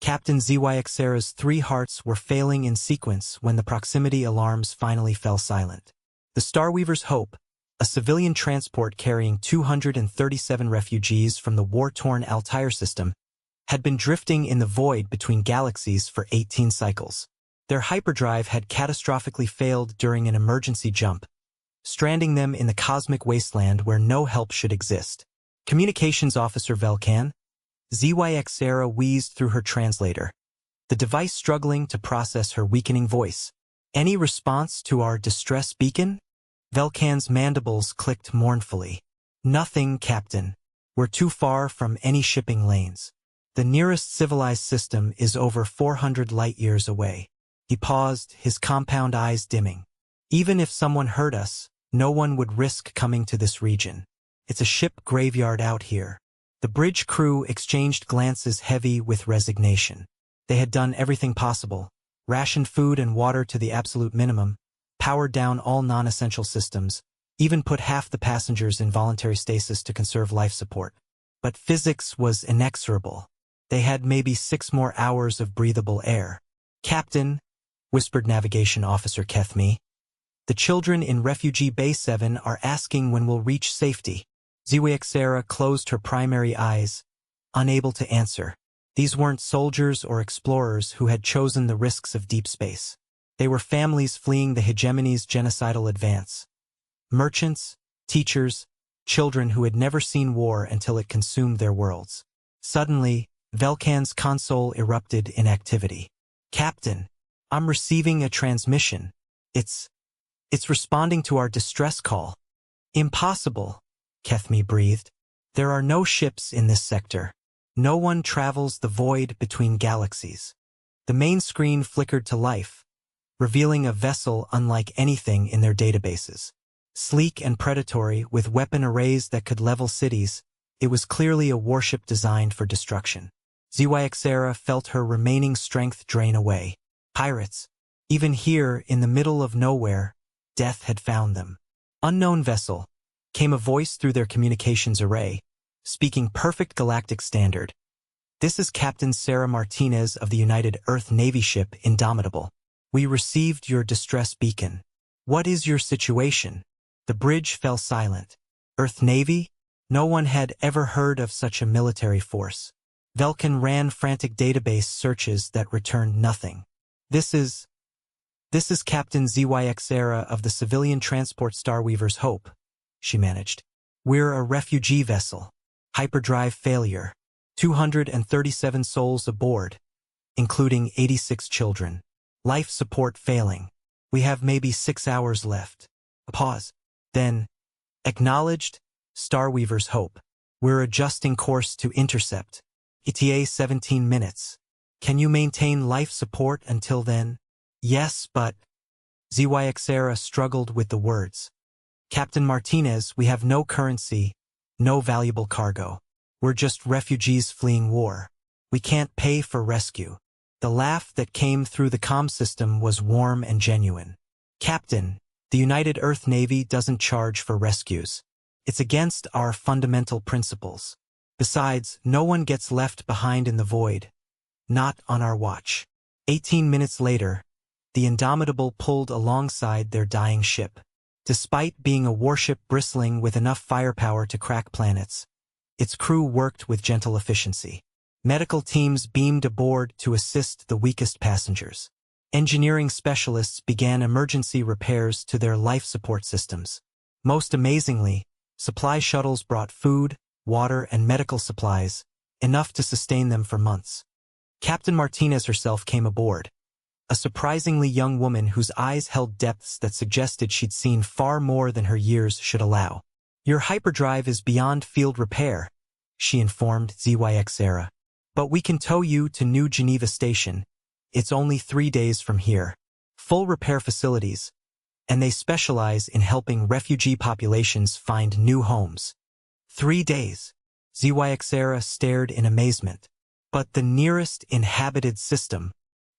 Captain ZYXera's 3 hearts were failing in sequence when the proximity alarms finally fell silent. The Starweaver's Hope, a civilian transport carrying 237 refugees from the war-torn Altair system, had been drifting in the void between galaxies for 18 cycles. Their hyperdrive had catastrophically failed during an emergency jump, stranding them in the cosmic wasteland where no help should exist. Communications Officer Velkan, ZYXera wheezed through her translator, the device struggling to process her weakening voice. Any response to our distress beacon? Velkan's mandibles clicked mournfully. Nothing, Captain. We're too far from any shipping lanes. The nearest civilized system is over 400 light-years away. He paused, his compound eyes dimming. Even if someone heard us, no one would risk coming to this region. It's a ship graveyard out here. The bridge crew exchanged glances heavy with resignation. They had done everything possible, rationed food and water to the absolute minimum, powered down all non-essential systems, even put half the passengers in voluntary stasis to conserve life support. But physics was inexorable. They had maybe 6 more hours of breathable air. Captain, whispered Navigation Officer Kethme, the children in Refugee Bay 7 are asking when we'll reach safety. ZYXera closed her primary eyes, unable to answer. These weren't soldiers or explorers who had chosen the risks of deep space. They were families fleeing the hegemony's genocidal advance. Merchants, teachers, children who had never seen war until it consumed their worlds. Suddenly, Velkan's console erupted in activity. Captain, I'm receiving a transmission. It's responding to our distress call. Impossible, Kethme breathed. There are no ships in this sector. No one travels the void between galaxies. The main screen flickered to life, revealing a vessel unlike anything in their databases. Sleek and predatory, with weapon arrays that could level cities, it was clearly a warship designed for destruction. ZYXera felt her remaining strength drain away. Pirates. Even here, in the middle of nowhere, death had found them. Unknown vessel, came a voice through their communications array, speaking perfect galactic standard. This is Captain Sarah Martinez of the United Earth Navy ship Indomitable. We received your distress beacon. What is your situation? The bridge fell silent. Earth Navy? No one had ever heard of such a military force. Velkan ran frantic database searches that returned nothing. This is Captain ZYXera of the civilian transport Starweaver's Hope, she managed. We're a refugee vessel. Hyperdrive failure. 237 souls aboard, including 86 children. Life support failing. We have maybe 6 hours left. A pause. Then, acknowledged, Starweaver's Hope. We're adjusting course to intercept. ETA 17 minutes. Can you maintain life support until then? Yes, but... ZYXera struggled with the words. Captain Martinez, we have no currency, no valuable cargo. We're just refugees fleeing war. We can't pay for rescue. The laugh that came through the comm system was warm and genuine. Captain, the United Earth Navy doesn't charge for rescues. It's against our fundamental principles. Besides, no one gets left behind in the void. Not on our watch. 18 minutes later, the Indomitable pulled alongside their dying ship. Despite being a warship bristling with enough firepower to crack planets, its crew worked with gentle efficiency. Medical teams beamed aboard to assist the weakest passengers. Engineering specialists began emergency repairs to their life support systems. Most amazingly, supply shuttles brought food, water, and medical supplies, enough to sustain them for months. Captain Martinez herself came aboard, a surprisingly young woman whose eyes held depths that suggested she'd seen far more than her years should allow. Your hyperdrive is beyond field repair, she informed ZYXera. But we can tow you to New Geneva Station. It's only 3 days from here. Full repair facilities, and they specialize in helping refugee populations find new homes. 3 days. ZYXera stared in amazement. But the nearest inhabited system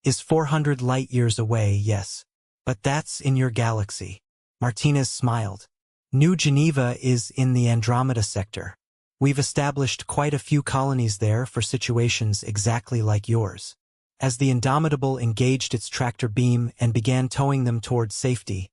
is 400 light-years away, yes. But that's in your galaxy. Martinez smiled. New Geneva is in the Andromeda sector. We've established quite a few colonies there for situations exactly like yours. As the Indomitable engaged its tractor beam and began towing them towards safety,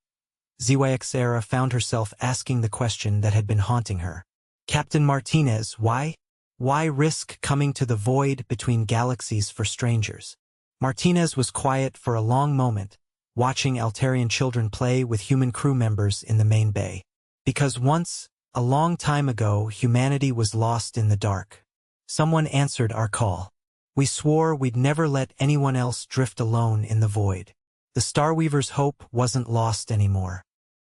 Zyxera found herself asking the question that had been haunting her. Captain Martinez, why? Why risk coming to the void between galaxies for strangers? Martinez was quiet for a long moment, watching Altarian children play with human crew members in the main bay. Because once, a long time ago, humanity was lost in the dark. Someone answered our call. We swore we'd never let anyone else drift alone in the void. The Starweaver's hope wasn't lost anymore.